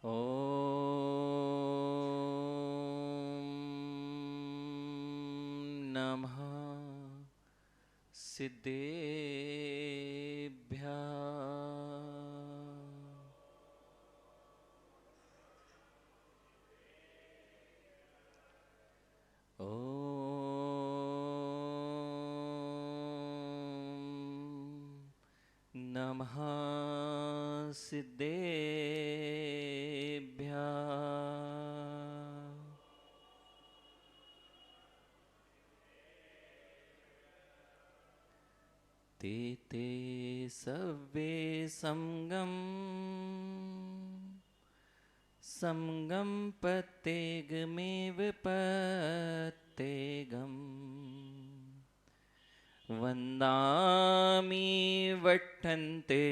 ॐ नमः सिद्धेभ्यः। ॐ नमः सिद्धेभ्यः। ते ते सव्वे संगं प्रत्येगमेव प्रत्येगम् वन्दामि वट्टन्ते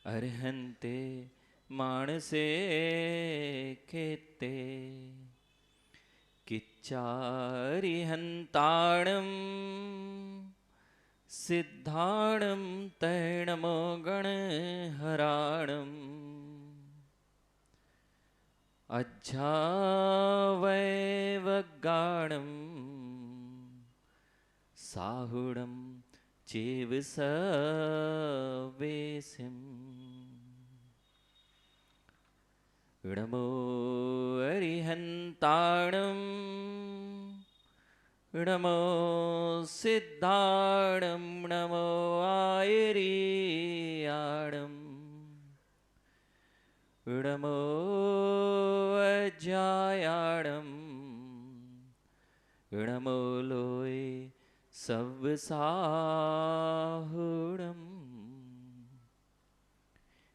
अर्हन्ते मानसे केते किच्चारिहन्ताणं सिद्धाणं तैणमो गणहराणम् अज्झावैवगाणं साहुडं चेव सवेसिम् नमो अरिहन्ताणं नमो सिद्धाणं नमो आयर्याणं नमो अज्जायाणं नमो लोये सव्वसाहुडम्।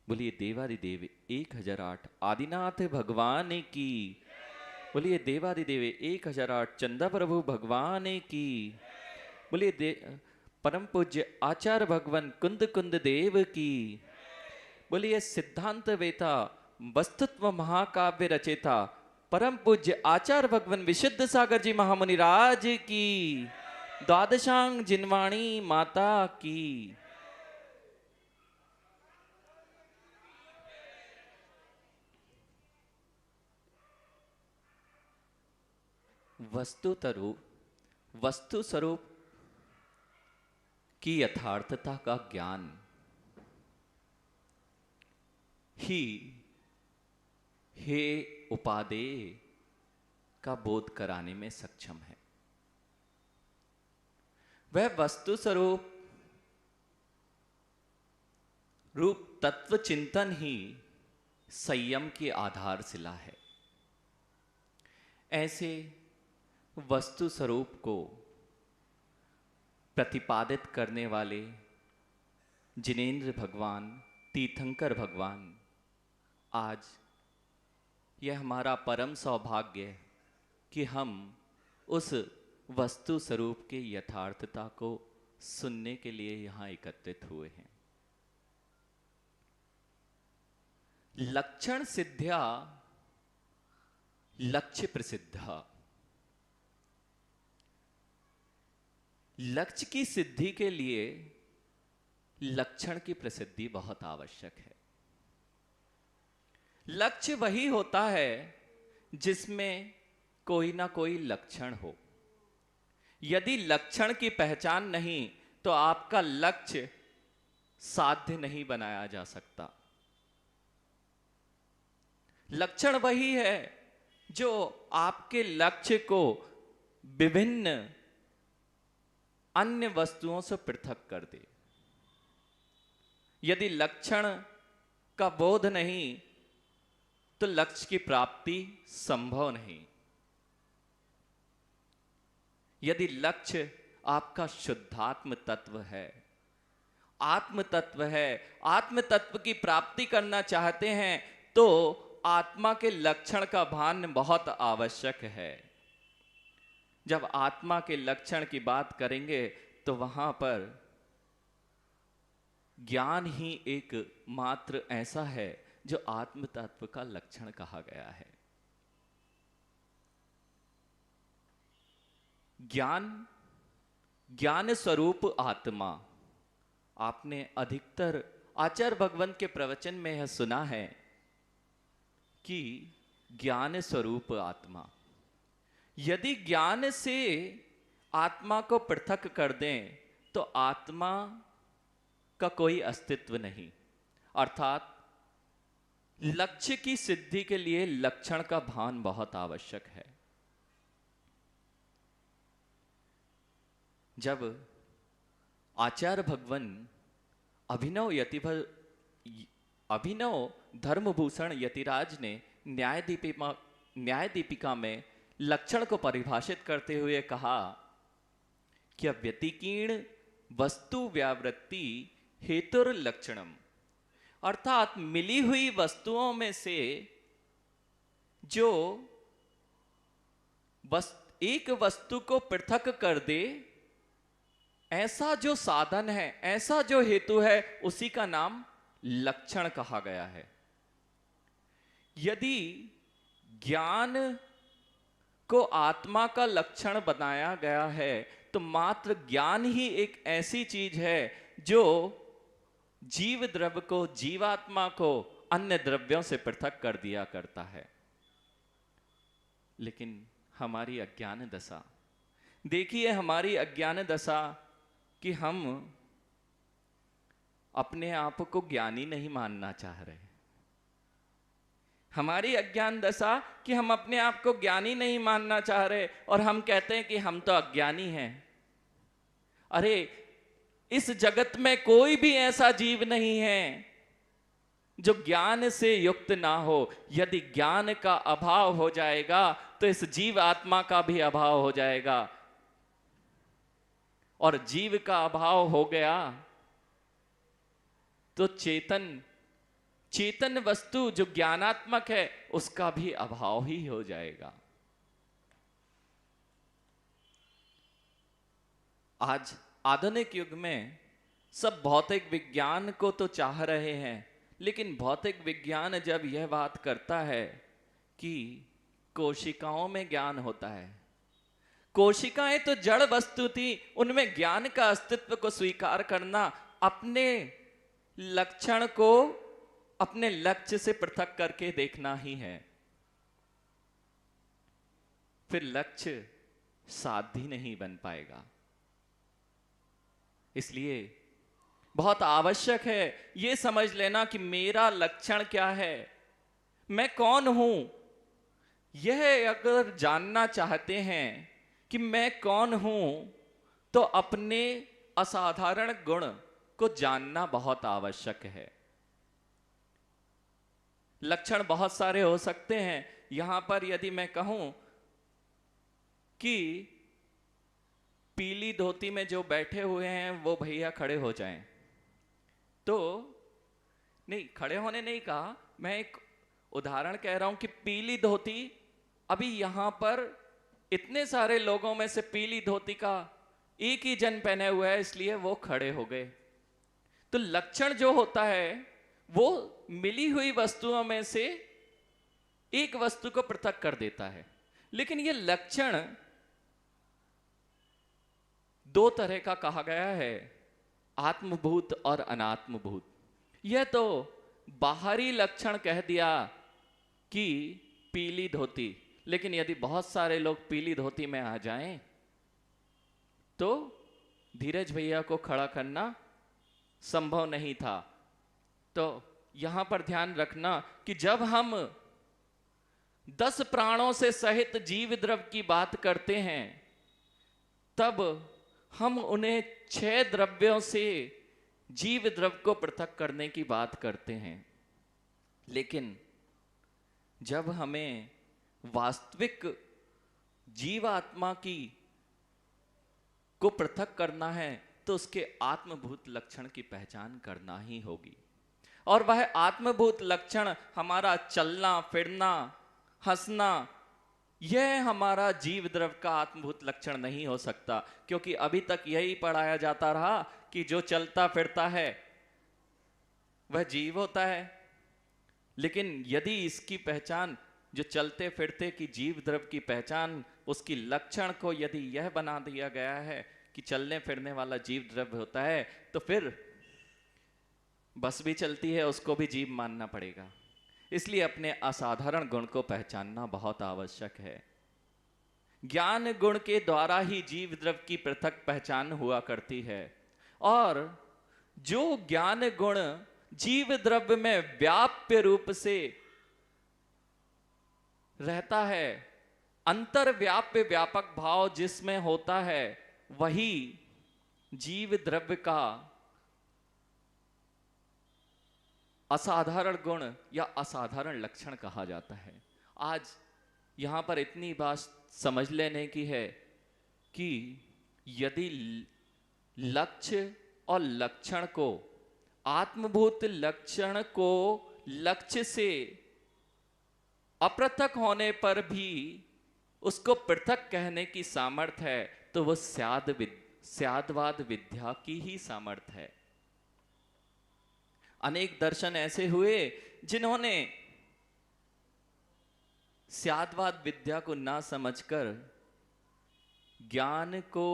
बोलिए देवादिदेव 1008 आदिनाथ भगवान की। बोलिए देवादिदेव 1008 चंदा प्रभु भगवान की। बोलिए परम पूज्य आचार्य भगवान कुंद कुंद देव की। बोलिए सिद्धांत वेता वस्तुत्व महाकाव्य रचेता परम पूज्य आचार्य भगवान विशुद्ध सागर जी महामुनि राज की। द्वादशांग जिनवाणी माता की। वस्तु स्वरूप की यथार्थता का ज्ञान ही हे उपादेय का बोध कराने में सक्षम है। वह वस्तु स्वरूप रूप तत्व चिंतन ही संयम की आधारशिला है। ऐसे वस्तु स्वरूप को प्रतिपादित करने वाले जिनेंद्र भगवान तीर्थंकर भगवान, आज यह हमारा परम सौभाग्य है कि हम उस वस्तु स्वरूप के यथार्थता को सुनने के लिए यहाँ एकत्रित हुए हैं। लक्षण सिद्ध्या लक्ष्य प्रसिद्धा। लक्ष्य की सिद्धि के लिए लक्षण की प्रसिद्धि बहुत आवश्यक है। लक्ष्य वही होता है जिसमें कोई ना कोई लक्षण हो। यदि लक्षण की पहचान नहीं तो आपका लक्ष्य साध्य नहीं बनाया जा सकता। लक्षण वही है जो आपके लक्ष्य को विभिन्न अन्य वस्तुओं से पृथक कर दे। यदि लक्षण का बोध नहीं तो लक्ष्य की प्राप्ति संभव नहीं। यदि लक्ष्य आपका शुद्धात्म तत्व है, आत्म तत्व है, आत्म तत्व की प्राप्ति करना चाहते हैं तो आत्मा के लक्षण का भान बहुत आवश्यक है। जब आत्मा के लक्षण की बात करेंगे तो वहां पर ज्ञान ही एक मात्र ऐसा है जो आत्म तत्व का लक्षण कहा गया है। ज्ञान स्वरूप आत्मा। आपने अधिकतर आचार्य भगवंत के प्रवचन में यह सुना है कि ज्ञान स्वरूप आत्मा, यदि ज्ञान से आत्मा को पृथक कर दें तो आत्मा का कोई अस्तित्व नहीं। अर्थात लक्ष्य की सिद्धि के लिए लक्षण का भान बहुत आवश्यक है। जब आचार्य भगवान अभिनव धर्मभूषण यतिराज ने न्याय दीपिका में लक्षण को परिभाषित करते हुए कहा कि व्यतिकीर्ण वस्तु व्यावृत्ति हेतुर लक्षणम, अर्थात मिली हुई वस्तुओं में से जो एक वस्तु को पृथक कर दे, ऐसा जो साधन है, ऐसा जो हेतु है, उसी का नाम लक्षण कहा गया है। यदि ज्ञान को आत्मा का लक्षण बनाया गया है तो मात्र ज्ञान ही एक ऐसी चीज है जो जीव द्रव्य को, जीवात्मा को अन्य द्रव्यों से पृथक कर दिया करता है। लेकिन हमारी अज्ञान दशा देखिए, हमारी अज्ञान दशा कि हम अपने आप को ज्ञानी नहीं मानना चाह रहे। हमारी अज्ञान दशा कि हम अपने आप को ज्ञानी नहीं मानना चाह रहे और हम कहते हैं कि हम तो अज्ञानी हैं। अरे, इस जगत में कोई भी ऐसा जीव नहीं है जो ज्ञान से युक्त ना हो। यदि ज्ञान का अभाव हो जाएगा तो इस जीव आत्मा का भी अभाव हो जाएगा, और जीव का अभाव हो गया तो चेतन वस्तु जो ज्ञानात्मक है उसका भी अभाव ही हो जाएगा। आज आधुनिक युग में सब भौतिक विज्ञान को तो चाह रहे हैं, लेकिन भौतिक विज्ञान जब यह बात करता है कि कोशिकाओं में ज्ञान होता है, कोशिकाएं तो जड़ वस्तु थी, उनमें ज्ञान का अस्तित्व को स्वीकार करना अपने लक्षण को अपने लक्ष्य से पृथक करके देखना ही है। फिर लक्ष्य साध्य नहीं बन पाएगा। इसलिए बहुत आवश्यक है यह समझ लेना कि मेरा लक्षण क्या है, मैं कौन हूं। यह अगर जानना चाहते हैं कि मैं कौन हूं तो अपने असाधारण गुण को जानना बहुत आवश्यक है। लक्षण बहुत सारे हो सकते हैं। यहां पर यदि मैं कहूं कि पीली धोती में जो बैठे हुए हैं वो भैया खड़े हो जाएं, तो नहीं, खड़े होने नहीं कहा, मैं एक उदाहरण कह रहा हूं कि पीली धोती, अभी यहां पर इतने सारे लोगों में से पीली धोती का एक ही जन पहने हुआ है, इसलिए वो खड़े हो गए। तो लक्षण जो होता है वो मिली हुई वस्तुओं में से एक वस्तु को पृथक कर देता है। लेकिन ये लक्षण दो तरह का कहा गया है, आत्मभूत और अनात्मभूत। यह तो बाहरी लक्षण कह दिया कि पीली धोती, लेकिन यदि बहुत सारे लोग पीली धोती में आ जाएं तो धीरज भैया को खड़ा करना संभव नहीं था। तो यहां पर ध्यान रखना कि जब हम 10 प्राणों से सहित जीव द्रव्य की बात करते हैं तब हम उन्हें 6 द्रव्यों से जीव द्रव्य को पृथक करने की बात करते हैं। लेकिन जब हमें वास्तविक जीवात्मा की को पृथक करना है तो उसके आत्मभूत लक्षण की पहचान करना ही होगी। और वह आत्मभूत लक्षण हमारा चलना फिरना, हंसना, यह हमारा जीव द्रव्य का आत्मभूत लक्षण नहीं हो सकता, क्योंकि अभी तक यही पढ़ाया जाता रहा कि जो चलता फिरता है वह जीव होता है। लेकिन यदि इसकी पहचान, जो चलते फिरते की जीव द्रव्य की पहचान, उसकी लक्षण को यदि यह बना दिया गया है कि चलने फिरने वाला जीव द्रव्य होता है, तो फिर बस भी चलती है उसको भी जीव मानना पड़ेगा। इसलिए अपने असाधारण गुण को पहचानना बहुत आवश्यक है। ज्ञान गुण के द्वारा ही जीव द्रव्य की पृथक पहचान हुआ करती है, और जो ज्ञान गुण जीव द्रव्य में व्याप्य रूप से रहता है, अंतर्व्याप्य व्यापक भाव जिसमें होता है, वही जीव द्रव्य का असाधारण गुण या असाधारण लक्षण कहा जाता है। आज यहां पर इतनी बात समझ लेने की है कि यदि लक्ष्य और लक्षण को, आत्मभूत लक्षण को लक्ष्य से अपृथक होने पर भी उसको पृथक कहने की सामर्थ्य है, तो वह स्यादवाद विद्या की ही सामर्थ्य है। अनेक दर्शन ऐसे हुए जिन्होंने स्यादवाद विद्या को ना समझकर ज्ञान को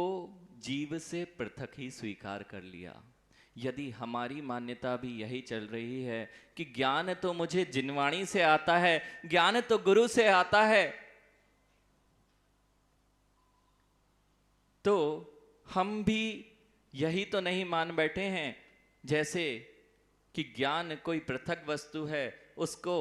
जीव से पृथक ही स्वीकार कर लिया। यदि हमारी मान्यता भी यही चल रही है कि ज्ञान तो मुझे जिनवाणी से आता है, ज्ञान तो गुरु से आता है, तो हम भी यही तो नहीं मान बैठे हैं जैसे कि ज्ञान कोई पृथक वस्तु है। उसको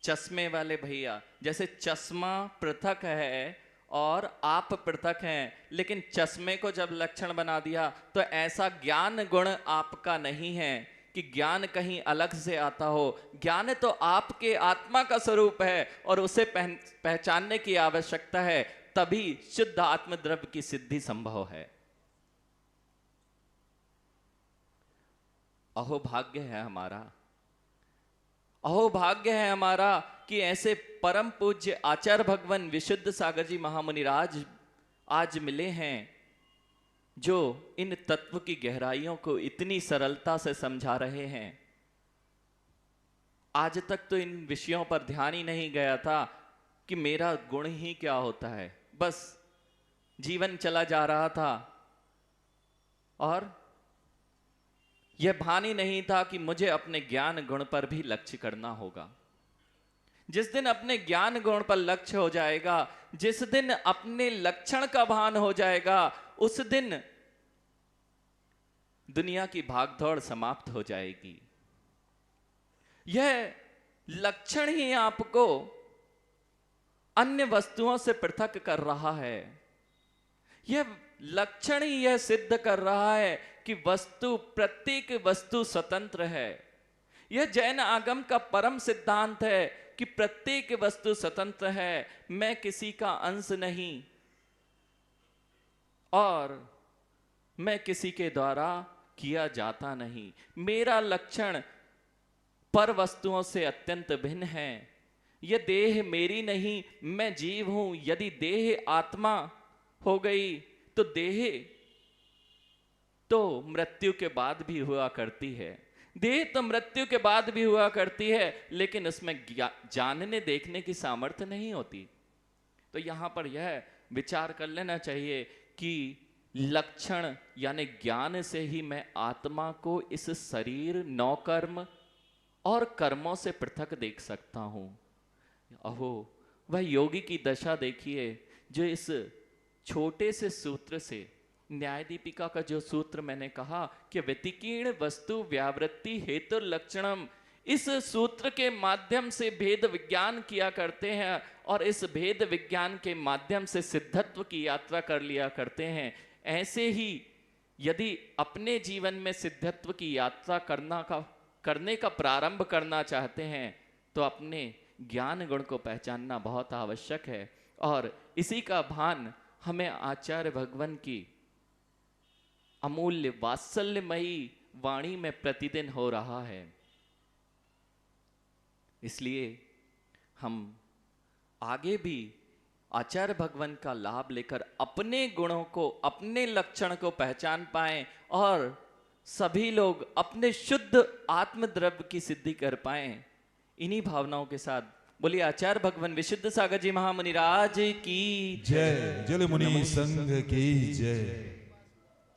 चश्मे वाले भैया, जैसे चश्मा पृथक है और आप पृथक हैं, लेकिन चश्मे को जब लक्षण बना दिया तो ऐसा ज्ञान गुण आपका नहीं है कि ज्ञान कहीं अलग से आता हो। ज्ञान तो आपके आत्मा का स्वरूप है और उसे पहचानने की आवश्यकता है, तभी शुद्ध आत्मद्रव्य की सिद्धि संभव है। अहो भाग्य है हमारा, अहो भाग्य है हमारा कि ऐसे परम पूज्य आचार्य भगवान विशुद्ध सागर जी महामुनिराज आज मिले हैं, जो इन तत्व की गहराइयों को इतनी सरलता से समझा रहे हैं। आज तक तो इन विषयों पर ध्यान ही नहीं गया था कि मेरा गुण ही क्या होता है, बस जीवन चला जा रहा था और यह भान ही नहीं था कि मुझे अपने ज्ञान गुण पर भी लक्ष्य करना होगा। जिस दिन अपने ज्ञान गुण पर लक्ष्य हो जाएगा, जिस दिन अपने लक्षण का भान हो जाएगा, उस दिन दुनिया की भागदौड़ समाप्त हो जाएगी। यह लक्षण ही आपको अन्य वस्तुओं से पृथक कर रहा है। यह लक्षण ही यह सिद्ध कर रहा है कि वस्तु, प्रत्येक वस्तु स्वतंत्र है। यह जैन आगम का परम सिद्धांत है कि प्रत्येक वस्तु स्वतंत्र है, मैं किसी का अंश नहीं और मैं किसी के द्वारा किया जाता नहीं। मेरा लक्षण पर वस्तुओं से अत्यंत भिन्न है। यह देह मेरी नहीं, मैं जीव हूं। यदि देह आत्मा हो गई तो देह तो मृत्यु के बाद भी हुआ करती है, देह तो मृत्यु के बाद भी हुआ करती है, लेकिन उसमें जानने देखने की सामर्थ्य नहीं होती। तो यहां पर यह विचार कर लेना चाहिए कि लक्षण यानी ज्ञान से ही मैं आत्मा को इस शरीर, नौकर्म और कर्मों से पृथक देख सकता हूं। अहो वह योगी की दशा देखिए, जो इस छोटे से सूत्र से, न्याय दीपिका का जो सूत्र मैंने कहा कि व्यतिकीर्ण वस्तु व्यावृत्ति हेतु लक्षणम, इस सूत्र के माध्यम से भेद विज्ञान किया करते हैं और इस भेद विज्ञान के माध्यम से सिद्धत्व की यात्रा कर लिया करते हैं। ऐसे ही यदि अपने जीवन में सिद्धत्व की यात्रा करने का प्रारंभ करना चाहते हैं तो अपने ज्ञान गुण को पहचानना बहुत आवश्यक है। और इसी का भान हमें आचार्य भगवान की अमूल्य वात्सल्यमयी वाणी में प्रतिदिन हो रहा है। इसलिए हम आगे भी आचार्य भगवान का लाभ लेकर अपने गुणों को, अपने लक्षण को पहचान पाएं और सभी लोग अपने शुद्ध आत्मद्रव्य की सिद्धि कर पाएं। इन्हीं भावनाओं के साथ बोलिए आचार्य भगवान विशुद्ध सागर जी महामुनिराज की जय, जल मुनि संघ की जय।